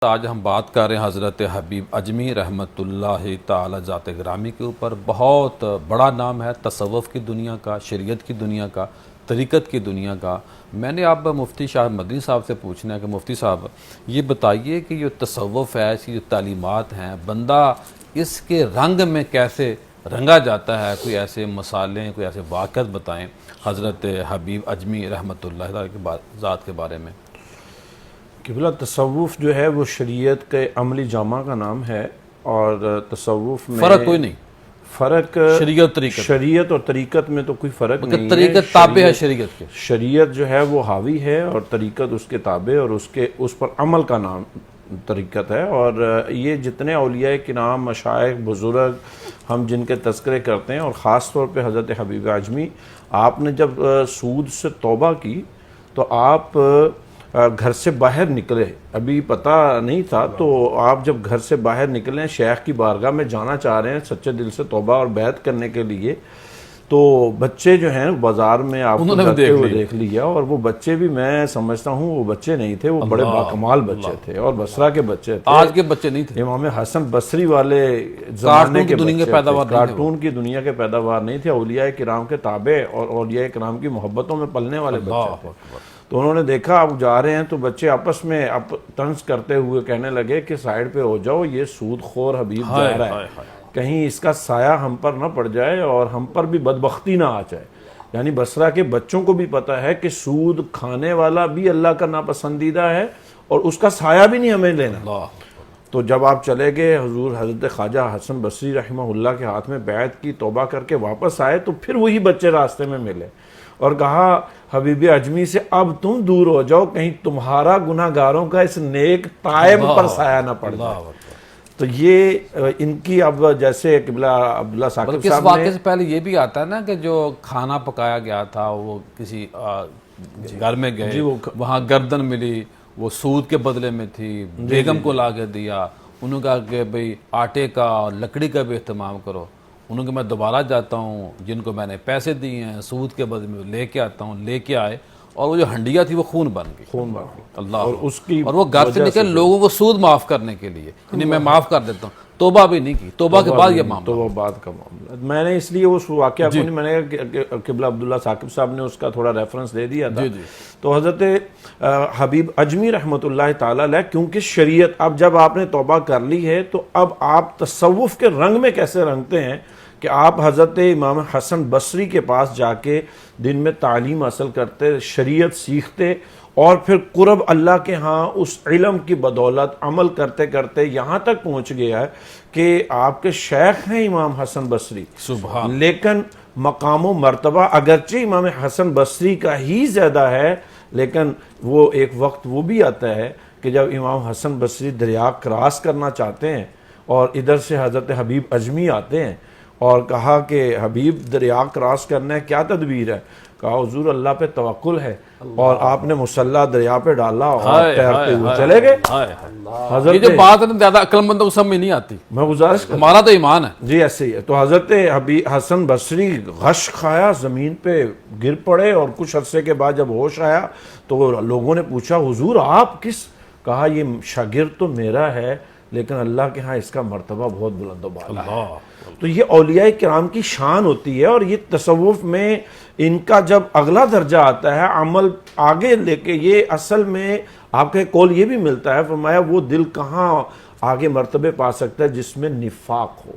آج ہم بات کر رہے ہیں حضرت حبیب اجمی رحمۃ اللہ تعالی ذات گرامی کے اوپر۔ بہت بڑا نام ہے تصوف کی دنیا کا، شریعت کی دنیا کا، طریقت کی دنیا کا۔ میں نے اب مفتی شاہ مدنی صاحب سے پوچھنا ہے کہ مفتی صاحب یہ بتائیے کہ یہ تصوف ہے، اس کی جو تعلیمات ہیں، بندہ اس کے رنگ میں کیسے رنگا جاتا ہے؟ کوئی ایسے مسالیں، کوئی ایسے واقعات بتائیں حضرت حبیب اجمی رحمۃ اللہ تعالی کی ذات کے بارے میں۔ قبلہ تصوف جو ہے وہ شریعت کے عملی جامع کا نام ہے، اور تصوف میں فرق کوئی نہیں، فرق شریعت اور طریقت میں تو کوئی فرق نہیں ہے۔ طریقت تابع ہے شریعت کے، شریعت جو ہے وہ حاوی ہے اور طریقت اس کے تابع، اور اس پر عمل کا نام طریقت ہے۔ اور یہ جتنے اولیاء کرام، مشائخ، بزرگ ہم جن کے تذکرے کرتے ہیں، اور خاص طور پہ حضرت حبیب اجمی، آپ نے جب سود سے توبہ کی تو آپ گھر سے باہر نکلے، ابھی پتہ نہیں تھا، تو آپ جب گھر سے باہر نکلے، شیخ کی بارگاہ میں جانا چاہ رہے ہیں سچے دل سے توبہ اور بیعت کرنے کے لیے، تو بچے جو ہیں بازار میں آپ کو جاتے ہوئے دیکھ لیا، اور وہ بچے بھی میں سمجھتا ہوں وہ بچے نہیں تھے، وہ بڑے باکمال بچے تھے، اور بصرہ کے بچے تھے، آج کے بچے نہیں تھے، امام حسن بصری والے زمانے کے بچے تھے، کارٹون کی دنیا کے پیداوار نہیں تھے، اولیاء کرام کے تابع اور اولیاء کرام کی محبتوں میں پلنے والے بچے تھے۔ تو انہوں نے دیکھا آپ جا رہے ہیں، تو بچے آپس میں طنز کرتے ہوئے کہنے لگے کہ سائیڈ پہ ہو جاؤ، یہ سود خور حبیب جا رہا ہے، کہیں اس کا سایہ ہم پر نہ پڑ جائے اور ہم پر بھی بدبختی نہ آ جائے۔ یعنی بصرہ کے بچوں کو بھی پتہ ہے کہ سود کھانے والا بھی اللہ کا ناپسندیدہ ہے، اور اس کا سایہ بھی نہیں ہمیں لینا۔ تو جب آپ چلے گئے، حضور حضرت خواجہ حسن بصری رحمہ اللہ کے ہاتھ میں بیعت کی، توبہ کر کے واپس آئے، تو پھر وہی بچے راستے میں ملے اور کہا حبیب اجمی سے اب تم دور ہو جاؤ، کہیں تمہارا گناہ گاروں کا اس نیک تائب پر سایہ نہ پڑ جائے۔ تو یہ ان کی اب جیسے قبلہ عبداللہ ثاقب صاحب نے، اس واقعے سے پہلے یہ بھی آتا ہے نا کہ جو کھانا پکایا گیا تھا، وہ کسی گھر میں گئے، وہاں گردن ملی، وہ سود کے بدلے میں تھی، بیگم کو لا کے دیا، انہوں نے کہا کہ بھئی آٹے کا لکڑی کا بھی اہتمام کرو، انہوں نے کہ میں دوبارہ جاتا ہوں، جن کو میں نے پیسے دیے ہیں سود کے بدلے میں لے کے آتا ہوں، لے کے آئے، اور وہ جو ہنڈیا تھی وہ خون بن گئی، اللہ، اور وہ گھر سے نکل لوگوں کو سود معاف کرنے کے لیے، یعنی میں معاف کر دیتا ہوں، توبہ بھی نہیں کی، توبہ کے بعد یہ معاملہ، توبہ بعد کا معاملہ۔ میں نے اس لیے اس واقعہ کو نہیں، میں نے قبلہ عبداللہ ثاقب صاحب نے اس کا تھوڑا ریفرنس دے دیا تھا۔ تو حضرت حبیب اجمی رحمۃ اللہ تعالی علیہ، کیونکہ شریعت، اب جب آپ نے توبہ کر لی ہے تو اب آپ تصوف کے رنگ میں کیسے رنگتے ہیں کہ آپ حضرت امام حسن بصری کے پاس جا کے دن میں تعلیم حاصل کرتے، شریعت سیکھتے، اور پھر قرب اللہ کے ہاں اس علم کی بدولت عمل کرتے کرتے یہاں تک پہنچ گیا ہے کہ آپ کے شیخ ہیں امام حسن بصری، سبحان، لیکن مقام و مرتبہ اگرچہ امام حسن بصری کا ہی زیادہ ہے، لیکن وہ ایک وقت وہ بھی آتا ہے کہ جب امام حسن بصری دریا کراس کرنا چاہتے ہیں، اور ادھر سے حضرت حبیب اجمی آتے ہیں، اور کہا کہ حبیب دریا کراس کرنا ہے، کیا تدبیر ہے؟ کہا حضور اللہ پہ توکل ہے، اور آپ نے مسلح دریا پہ ڈالا اور تیرتے ہوئے چلے گئے۔ یہ جو بات ہے نا زیادہ عقل مندوں کو سمجھ نہیں آتی، میں گزارش ہمارا تو ایمان ہے جی ایسے ہی ہے۔ تو حضرت حبیب حسن بصری غش کھایا، زمین پہ گر پڑے، اور کچھ عرصے کے بعد جب ہوش آیا تو لوگوں نے پوچھا حضور آپ کس؟ کہا یہ شاگرد تو میرا ہے، لیکن اللہ کے ہاں اس کا مرتبہ بہت بلند و بالا ہے۔ تو یہ اولیاء کرام کی شان ہوتی ہے، اور یہ تصوف میں ان کا جب اگلا درجہ آتا ہے عمل آگے لے کے، یہ اصل میں آپ کے قول یہ بھی ملتا ہے، فرمایا وہ دل کہاں آگے مرتبے پا سکتا ہے جس میں نفاق ہو،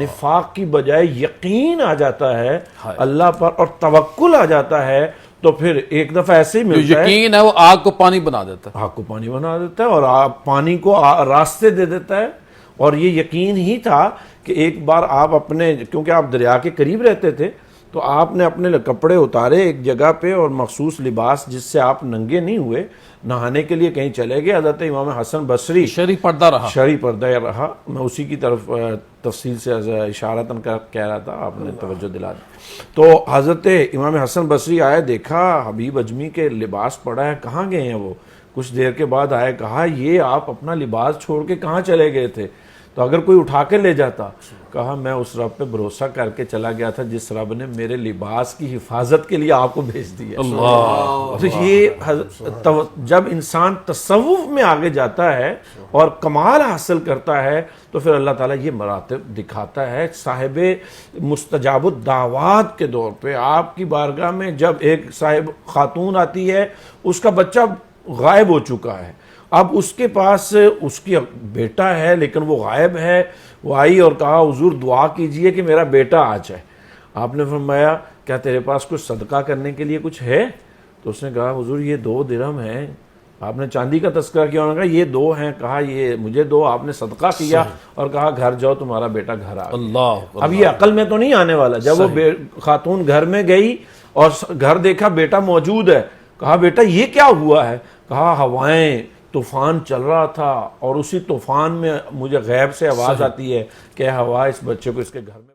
نفاق کی بجائے یقین آ جاتا ہے اللہ پر اور توکل آ جاتا ہے، تو پھر ایک دفعہ ایسے ہی ملتا ہے، یقین ہے وہ آگ کو پانی بنا دیتا ہے، آگ کو پانی بنا دیتا ہے، اور پانی کو راستے دے دیتا ہے۔ اور یہ یقین ہی تھا کہ ایک بار آپ اپنے، کیونکہ آپ دریا کے قریب رہتے تھے، تو آپ نے اپنے کپڑے اتارے ایک جگہ پہ، اور مخصوص لباس جس سے آپ ننگے نہیں ہوئے، نہانے کے لیے کہیں چلے گئے۔ حضرت امام حسن بصری شرعی پردہ رہا، میں اسی کی طرف تفصیل سے اشارتاً کہہ رہا تھا، آپ نے توجہ دلا دی۔ تو حضرت امام حسن بصری آئے، دیکھا حبیب اجمی کے لباس پڑا ہے، کہاں گئے ہیں وہ؟ کچھ دیر کے بعد آئے، کہا یہ آپ اپنا لباس چھوڑ کے کہاں چلے گئے تھے؟ تو اگر کوئی اٹھا کے لے جاتا، کہا میں اس رب پہ بھروسہ کر کے چلا گیا تھا جس رب نے میرے لباس کی حفاظت کے لیے آپ کو بھیج دیا۔ تو یہ جب انسان تصوف میں آگے جاتا ہے اور کمال حاصل کرتا ہے تو پھر اللہ تعالیٰ یہ مراتب دکھاتا ہے۔ صاحب مستجاب الدعوات کے دور پہ آپ کی بارگاہ میں جب ایک صاحب خاتون آتی ہے، اس کا بچہ غائب ہو چکا ہے، اب اس کے پاس اس کی بیٹا ہے لیکن وہ غائب ہے، وہ آئی اور کہا حضور دعا کیجئے کہ میرا بیٹا آ جائے۔ آپ نے فرمایا کیا تیرے پاس کچھ صدقہ کرنے کے لیے کچھ ہے؟ تو اس نے کہا حضور یہ 2 درہم ہیں۔ آپ نے چاندی کا تذکرہ کیا، انہوں نے کہا یہ 2 ہیں، کہا یہ مجھے 2۔ آپ نے صدقہ کیا اور کہا گھر جاؤ تمہارا بیٹا گھر آ گیا۔ اب یہ عقل میں تو نہیں آنے والا۔ جب وہ خاتون گھر میں گئی اور گھر دیکھا بیٹا موجود ہے، کہا بیٹا یہ کیا ہوا ہے؟ کہا ہوائیں، طوفان چل رہا تھا اور اسی طوفان میں مجھے غیب سے آواز آتی ہے کہ ہوا اس بچے کو اس کے گھر میں